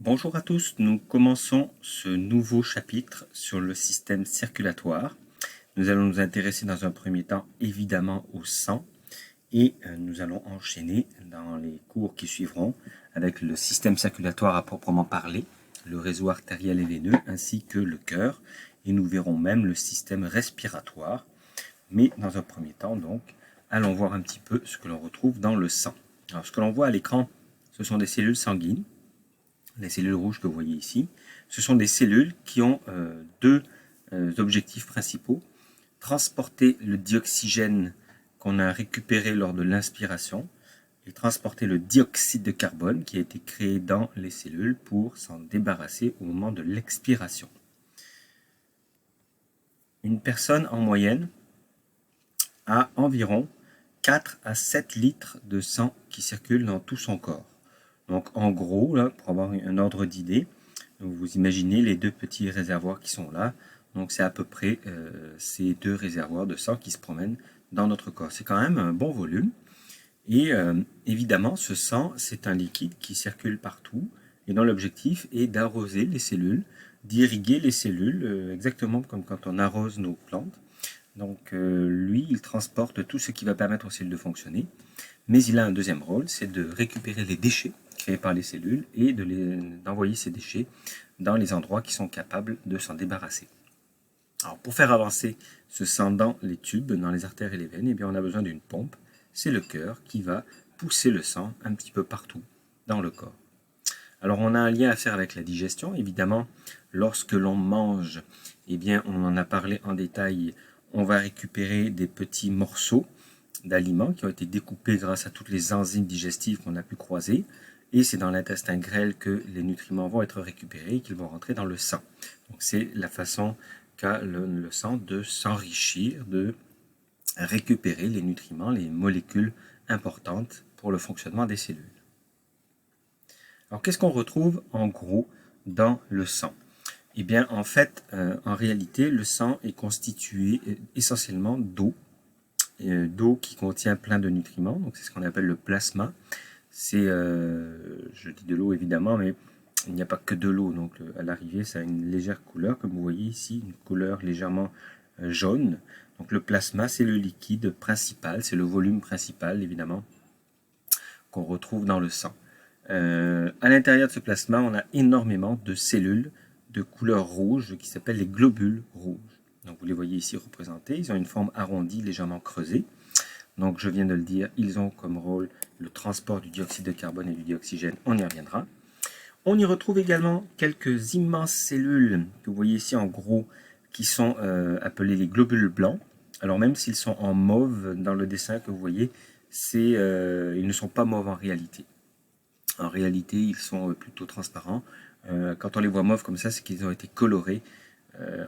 Bonjour à tous, nous commençons ce nouveau chapitre sur le système circulatoire. Nous allons nous intéresser dans un premier temps évidemment au sang et nous allons enchaîner dans les cours qui suivront avec le système circulatoire à proprement parler, le réseau artériel et veineux ainsi que le cœur, et nous verrons même le système respiratoire. Mais dans un premier temps donc, allons voir un petit peu ce que l'on retrouve dans le sang. Alors ce que l'on voit à l'écran, ce sont des cellules sanguines. Les cellules rouges que vous voyez ici, ce sont des cellules qui ont deux objectifs principaux. Transporter le dioxygène qu'on a récupéré lors de l'inspiration et transporter le dioxyde de carbone qui a été créé dans les cellules pour s'en débarrasser au moment de l'expiration. Une personne en moyenne a environ 4 à 7 litres de sang qui circulent dans tout son corps. Donc en gros, là, pour avoir un ordre d'idée, vous imaginez les deux petits réservoirs qui sont là. Donc c'est à peu près ces deux réservoirs de sang qui se promènent dans notre corps. C'est quand même un bon volume. Et évidemment, ce sang, c'est un liquide qui circule partout et dont l'objectif est d'arroser les cellules, d'irriguer les cellules, exactement comme quand on arrose nos plantes. Donc lui, il transporte tout ce qui va permettre aux cellules de fonctionner. Mais il a un deuxième rôle, c'est de récupérer les déchets créés par les cellules et d'envoyer ces déchets dans les endroits qui sont capables de s'en débarrasser. Alors pour faire avancer ce sang dans les tubes, dans les artères et les veines, eh bien, on a besoin d'une pompe. C'est le cœur qui va pousser le sang un petit peu partout dans le corps. Alors on a un lien à faire avec la digestion. Évidemment, lorsque l'on mange, eh bien, on en a parlé en détail, on va récupérer des petits morceaux d'aliments qui ont été découpés grâce à toutes les enzymes digestives qu'on a pu croiser. Et c'est dans l'intestin grêle que les nutriments vont être récupérés et qu'ils vont rentrer dans le sang. Donc c'est la façon qu'a le sang de s'enrichir, de récupérer les nutriments, les molécules importantes pour le fonctionnement des cellules. Alors qu'est-ce qu'on retrouve en gros dans le sang? Eh bien en fait, en réalité, le sang est constitué essentiellement d'eau qui contient plein de nutriments, donc c'est ce qu'on appelle le plasma. C'est, je dis de l'eau évidemment, mais il n'y a pas que de l'eau, donc à l'arrivée ça a une légère couleur, comme vous voyez ici, une couleur légèrement jaune. Donc le plasma, c'est le liquide principal, c'est le volume principal évidemment qu'on retrouve dans le sang. À l'intérieur de ce plasma, on a énormément de cellules de couleur rouge qui s'appellent les globules rouges. Donc vous les voyez ici représentés, ils ont une forme arrondie, légèrement creusée. Donc je viens de le dire, ils ont comme rôle le transport du dioxyde de carbone et du dioxygène, on y reviendra. On y retrouve également quelques immenses cellules que vous voyez ici en gros, qui sont appelées les globules blancs. Alors même s'ils sont en mauve dans le dessin que vous voyez, ils ne sont pas mauves en réalité. En réalité, ils sont plutôt transparents. Quand on les voit mauves comme ça, c'est qu'ils ont été colorés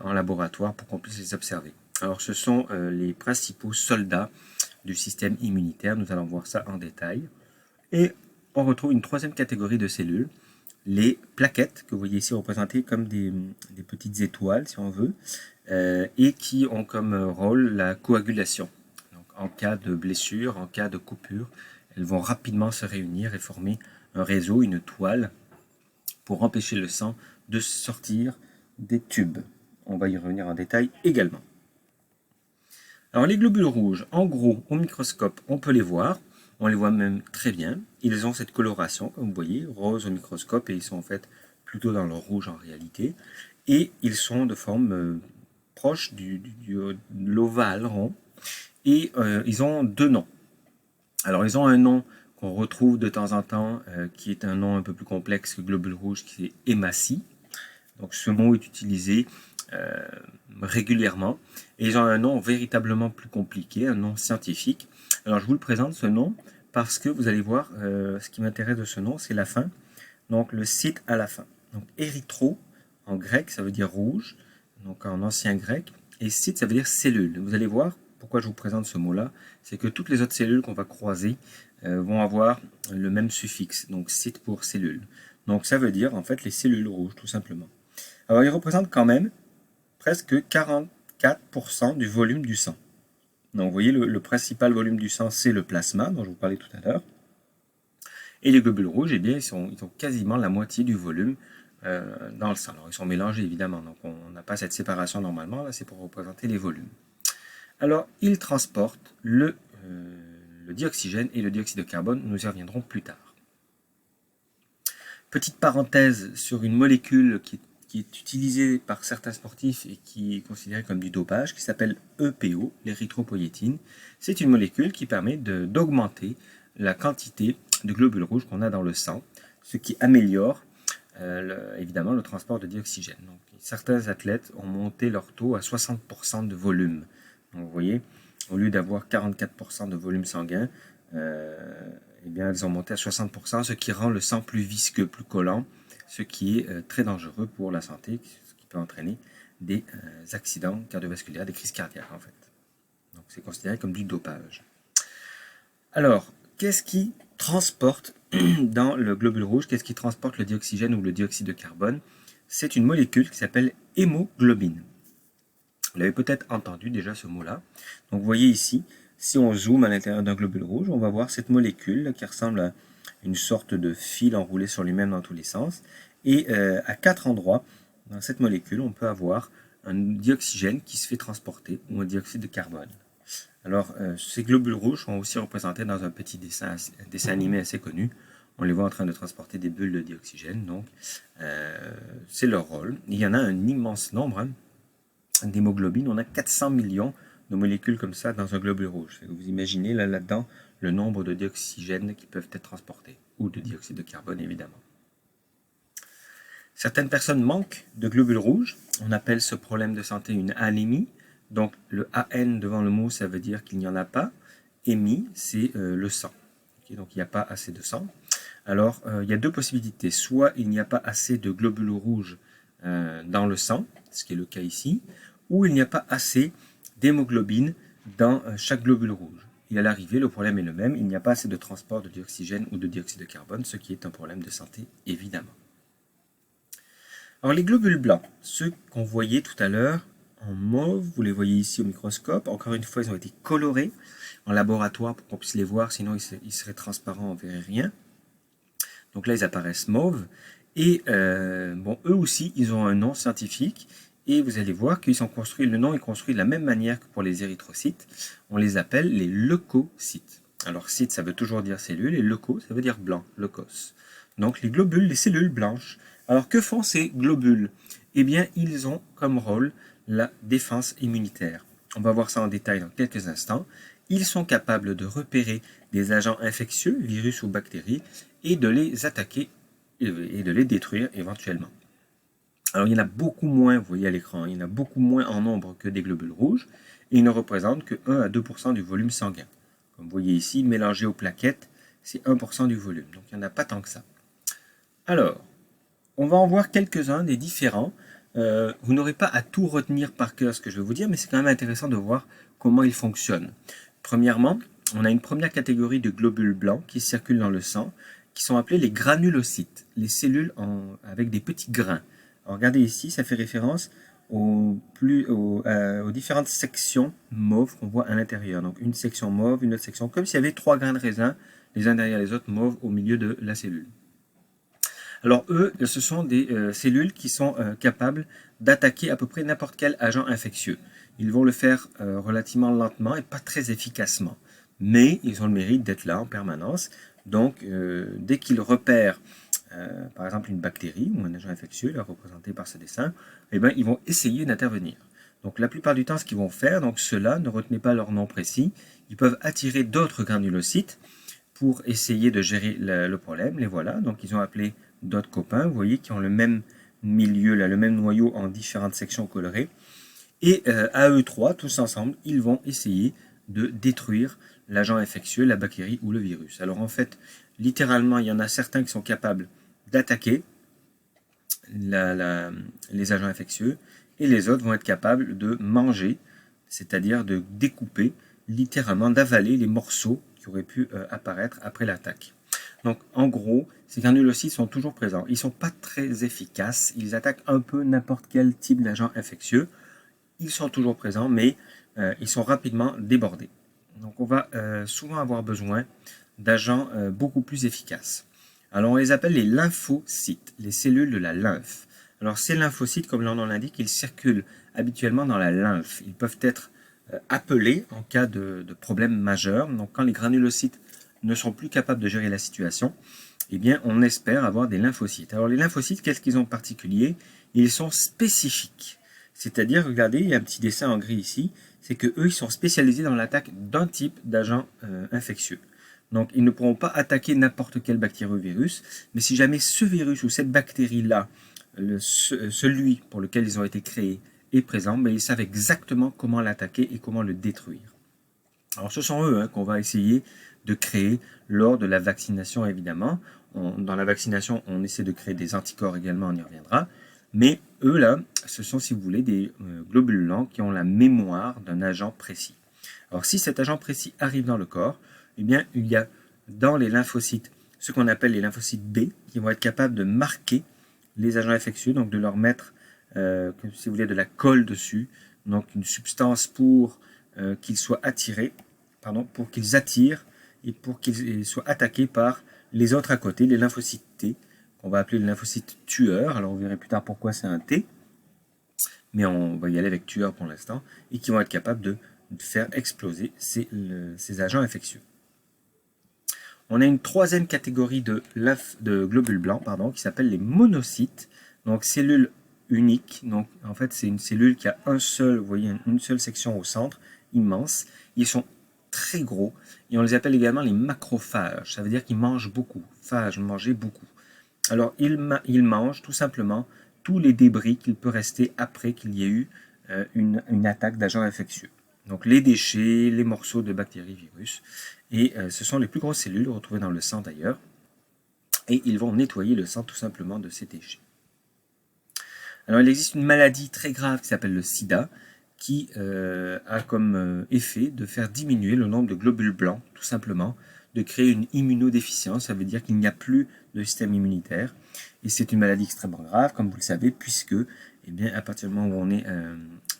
en laboratoire pour qu'on puisse les observer. Alors ce sont les principaux soldats du système immunitaire, nous allons voir ça en détail. Et on retrouve une troisième catégorie de cellules, les plaquettes, que vous voyez ici représentées comme des petites étoiles, si on veut, et qui ont comme rôle la coagulation. Donc, en cas de blessure, en cas de coupure, elles vont rapidement se réunir et former un réseau, une toile, pour empêcher le sang de sortir des tubes. On va y revenir en détail également. Alors les globules rouges, en gros, au microscope, on peut les voir. On les voit même très bien. Ils ont cette coloration, comme vous voyez, rose au microscope, et ils sont en fait plutôt dans le rouge en réalité. Et ils sont de forme proche de l'ovale rond. Et ils ont deux noms. Alors ils ont un nom qu'on retrouve de temps en temps, qui est un nom un peu plus complexe que globule rouge, qui est hématie. Donc ce mot est utilisé régulièrement. Et ils ont un nom véritablement plus compliqué, un nom scientifique. Alors je vous le présente ce nom parce que vous allez voir, ce qui m'intéresse de ce nom, c'est la fin. Donc le site à la fin. Donc érythro, en grec, ça veut dire rouge, donc en ancien grec. Et site, ça veut dire cellule. Vous allez voir pourquoi je vous présente ce mot-là. C'est que toutes les autres cellules qu'on va croiser vont avoir le même suffixe. Donc site pour cellule. Donc ça veut dire en fait les cellules rouges, tout simplement. Alors ils représentent quand même presque 44% du volume du sang. Donc vous voyez, le principal volume du sang, c'est le plasma, dont je vous parlais tout à l'heure. Et les globules rouges, eh bien, ils ont quasiment la moitié du volume dans le sang. Alors, ils sont mélangés, évidemment, donc on n'a pas cette séparation normalement, là, c'est pour représenter les volumes. Alors, ils transportent le dioxygène et le dioxyde de carbone, nous y reviendrons plus tard. Petite parenthèse sur une molécule qui est utilisée par certains sportifs et qui est considérée comme du dopage, qui s'appelle EPO, l'érythropoïétine. C'est une molécule qui permet d'augmenter la quantité de globules rouges qu'on a dans le sang, ce qui améliore évidemment le transport de dioxygène. Donc, certains athlètes ont monté leur taux à 60% de volume. Donc, vous voyez, au lieu d'avoir 44% de volume sanguin, eh bien, elles ont monté à 60%, ce qui rend le sang plus visqueux, plus collant, ce qui est très dangereux pour la santé, ce qui peut entraîner des accidents cardiovasculaires, des crises cardiaques en fait. Donc c'est considéré comme du dopage. Alors, qu'est-ce qui transporte dans le globule rouge, qu'est-ce qui transporte le dioxygène ou le dioxyde de carbone? C'est une molécule qui s'appelle hémoglobine. Vous l'avez peut-être entendu déjà ce mot-là. Donc vous voyez ici, si on zoome à l'intérieur d'un globule rouge, on va voir cette molécule qui ressemble à une sorte de fil enroulé sur lui-même dans tous les sens. Et à 4 endroits, dans cette molécule, on peut avoir un dioxygène qui se fait transporter, ou un dioxyde de carbone. Alors, ces globules rouges sont aussi représentés dans un petit dessin animé assez connu. On les voit en train de transporter des bulles de dioxygène, donc c'est leur rôle. Il y en a un immense nombre d'hémoglobine. On a 400 millions de molécules comme ça dans un globule rouge. Vous imaginez là-dedans le nombre de dioxygène qui peuvent être transportés, ou de dioxyde de carbone évidemment. Certaines personnes manquent de globules rouges. On appelle ce problème de santé une anémie. Donc le AN devant le mot, ça veut dire qu'il n'y en a pas. Hémie, c'est le sang. Okay, donc il n'y a pas assez de sang. Alors il y a deux possibilités. Soit il n'y a pas assez de globules rouges dans le sang, ce qui est le cas ici, ou il n'y a pas assez d'hémoglobine dans chaque globule rouge. Et à l'arrivée, le problème est le même. Il n'y a pas assez de transport de dioxygène ou de dioxyde de carbone, ce qui est un problème de santé évidemment. Alors les globules blancs, ceux qu'on voyait tout à l'heure en mauve, vous les voyez ici au microscope. Encore une fois, ils ont été colorés en laboratoire pour qu'on puisse les voir, sinon ils seraient transparents, on ne verrait rien. Donc là, ils apparaissent mauves. Et bon, eux aussi, ils ont un nom scientifique. Et vous allez voir qu'ils sont construits, le nom est construit de la même manière que pour les érythrocytes. On les appelle les leucocytes. Alors, cyte, ça veut toujours dire cellule, et leuco, ça veut dire blanc, leucos. Donc, les globules, les cellules blanches. Alors, que font ces globules? Eh bien, ils ont comme rôle la défense immunitaire. On va voir ça en détail dans quelques instants. Ils sont capables de repérer des agents infectieux, virus ou bactéries, et de les attaquer et de les détruire éventuellement. Alors il y en a beaucoup moins, vous voyez à l'écran, il y en a beaucoup moins en nombre que des globules rouges, et ils ne représentent que 1 à 2% du volume sanguin. Comme vous voyez ici, mélangé aux plaquettes, c'est 1% du volume, donc il n'y en a pas tant que ça. Alors, on va en voir quelques-uns des différents. Vous n'aurez pas à tout retenir par cœur ce que je vais vous dire, mais c'est quand même intéressant de voir comment ils fonctionnent. Premièrement, on a une première catégorie de globules blancs qui circulent dans le sang, qui sont appelés les granulocytes, les cellules avec des petits grains. Alors regardez ici, ça fait référence aux différentes sections mauves qu'on voit à l'intérieur. Donc une section mauve, une autre section, comme s'il y avait 3 grains de raisin, les uns derrière les autres, mauves au milieu de la cellule. Alors eux, ce sont des cellules qui sont capables d'attaquer à peu près n'importe quel agent infectieux. Ils vont le faire relativement lentement et pas très efficacement. Mais ils ont le mérite d'être là en permanence. Donc dès qu'ils repèrent par exemple une bactérie ou un agent infectieux, là, représenté par ce dessin, eh bien, ils vont essayer d'intervenir. Donc la plupart du temps, ce qu'ils vont faire, donc ceux-là, ne retenez pas leur nom précis, ils peuvent attirer d'autres granulocytes pour essayer de gérer le problème. Les voilà, donc ils ont appelé d'autres copains, vous voyez, qui ont le même milieu, là, le même noyau en différentes sections colorées. Et à eux trois, tous ensemble, ils vont essayer de détruire l'agent infectieux, la bactérie ou le virus. Alors en fait, littéralement, il y en a certains qui sont capables d'attaquer les agents infectieux et les autres vont être capables de manger, c'est-à-dire de découper, littéralement d'avaler les morceaux qui auraient pu apparaître après l'attaque. Donc en gros, ces granulocytes sont toujours présents. Ils ne sont pas très efficaces, ils attaquent un peu n'importe quel type d'agent infectieux. Ils sont toujours présents, mais ils sont rapidement débordés. Donc on va souvent avoir besoin d'agents beaucoup plus efficaces. Alors on les appelle les lymphocytes, les cellules de la lymphe. Alors ces lymphocytes, comme leur nom l'indique, ils circulent habituellement dans la lymphe. Ils peuvent être appelés en cas de problème majeur. Donc quand les granulocytes ne sont plus capables de gérer la situation, eh bien on espère avoir des lymphocytes. Alors les lymphocytes, qu'est-ce qu'ils ont de particulier? Ils sont spécifiques. C'est-à-dire, regardez, il y a un petit dessin en gris ici, c'est que eux, ils sont spécialisés dans l'attaque d'un type d'agent infectieux. Donc, ils ne pourront pas attaquer n'importe quel bactérie ou virus, mais si jamais ce virus ou cette bactérie-là, celui pour lequel ils ont été créés, est présent, mais ils savent exactement comment l'attaquer et comment le détruire. Alors, ce sont eux qu'on va essayer de créer lors de la vaccination, évidemment. Dans la vaccination, on essaie de créer des anticorps également, on y reviendra. Mais eux, là, ce sont, si vous voulez, des globules blancs qui ont la mémoire d'un agent précis. Alors, si cet agent précis arrive dans le corps, eh bien, il y a dans les lymphocytes ce qu'on appelle les lymphocytes B, qui vont être capables de marquer les agents infectieux, donc de leur mettre, si vous voulez, de la colle dessus, donc une substance pour qu'ils soient attirés, pour qu'ils attirent et pour qu'ils soient attaqués par les autres à côté, les lymphocytes T, qu'on va appeler les lymphocytes tueurs. Alors, vous verrez plus tard pourquoi c'est un T, mais on va y aller avec tueur pour l'instant, et qui vont être capables de faire exploser ces agents infectieux. On a une troisième catégorie de globules blancs qui s'appelle les monocytes, donc cellules uniques. Donc en fait c'est une cellule qui a vous voyez, une seule section au centre, immense. Ils sont très gros et on les appelle également les macrophages. Ça veut dire qu'ils mangent beaucoup. Phage, manger beaucoup. Alors ils mangent tout simplement tous les débris qu'il peut rester après qu'il y ait eu une attaque d'agents infectieux. Donc les déchets, les morceaux de bactéries, virus, et ce sont les plus grosses cellules retrouvées dans le sang d'ailleurs, et ils vont nettoyer le sang tout simplement de ces déchets. Alors il existe une maladie très grave qui s'appelle le sida, qui a comme effet de faire diminuer le nombre de globules blancs, tout simplement, de créer une immunodéficience, ça veut dire qu'il n'y a plus de système immunitaire, et c'est une maladie extrêmement grave, comme vous le savez, puisque eh bien, à partir du moment où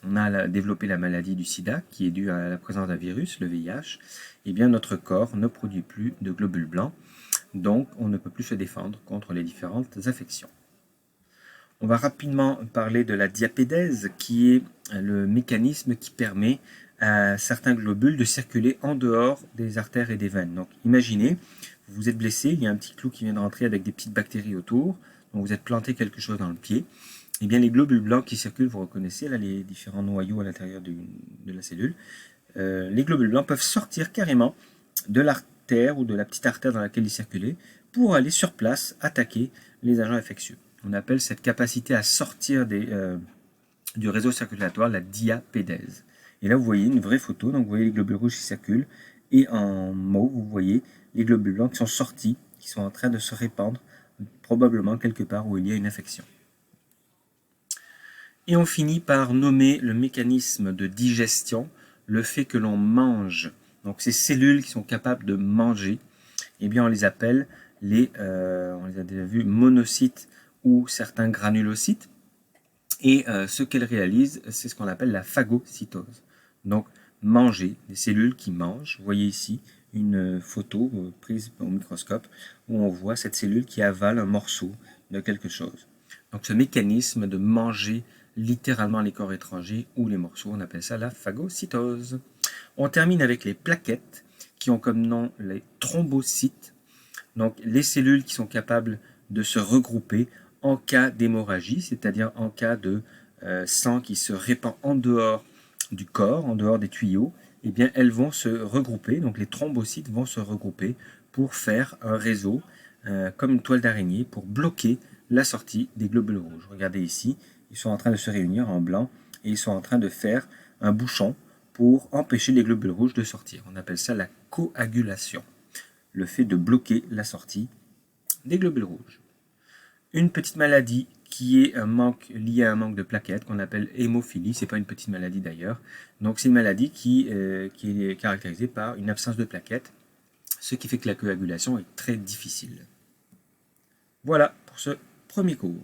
on a développé la maladie du sida, qui est due à la présence d'un virus, le VIH, eh bien, notre corps ne produit plus de globules blancs, donc on ne peut plus se défendre contre les différentes infections. On va rapidement parler de la diapédèse, qui est le mécanisme qui permet à certains globules de circuler en dehors des artères et des veines. Donc imaginez, vous êtes blessé, il y a un petit clou qui vient de rentrer avec des petites bactéries autour, donc vous êtes planté quelque chose dans le pied. Eh bien, les globules blancs qui circulent, vous reconnaissez là les différents noyaux à l'intérieur de la cellule, les globules blancs peuvent sortir carrément de l'artère ou de la petite artère dans laquelle ils circulaient pour aller sur place attaquer les agents infectieux. On appelle cette capacité à sortir du réseau circulatoire la diapédèse. Et là, vous voyez une vraie photo, donc vous voyez les globules rouges qui circulent, et en mauve, vous voyez les globules blancs qui sont sortis, qui sont en train de se répandre, probablement quelque part où il y a une infection. Et on finit par nommer le mécanisme de digestion, le fait que l'on mange. Donc ces cellules qui sont capables de manger, eh bien on les appelle on les a déjà vus, monocytes ou certains granulocytes. Et ce qu'elles réalisent, c'est ce qu'on appelle la phagocytose. Donc manger, des cellules qui mangent. Vous voyez ici une photo prise au microscope où on voit cette cellule qui avale un morceau de quelque chose. Donc ce mécanisme de manger littéralement les corps étrangers ou les morceaux, on appelle ça la phagocytose. On termine avec les plaquettes qui ont comme nom les thrombocytes. Donc les cellules qui sont capables de se regrouper en cas d'hémorragie, c'est-à-dire en cas de sang qui se répand en dehors du corps, en dehors des tuyaux, eh bien elles vont se regrouper, donc les thrombocytes vont se regrouper pour faire un réseau comme une toile d'araignée pour bloquer la sortie des globules rouges. Regardez ici, ils sont en train de se réunir en blanc et ils sont en train de faire un bouchon pour empêcher les globules rouges de sortir. On appelle ça la coagulation, le fait de bloquer la sortie des globules rouges. Une petite maladie qui est liée à un manque de plaquettes qu'on appelle hémophilie, c'est pas une petite maladie d'ailleurs. Donc c'est une maladie qui est caractérisée par une absence de plaquettes, ce qui fait que la coagulation est très difficile. Voilà pour ce premier cours.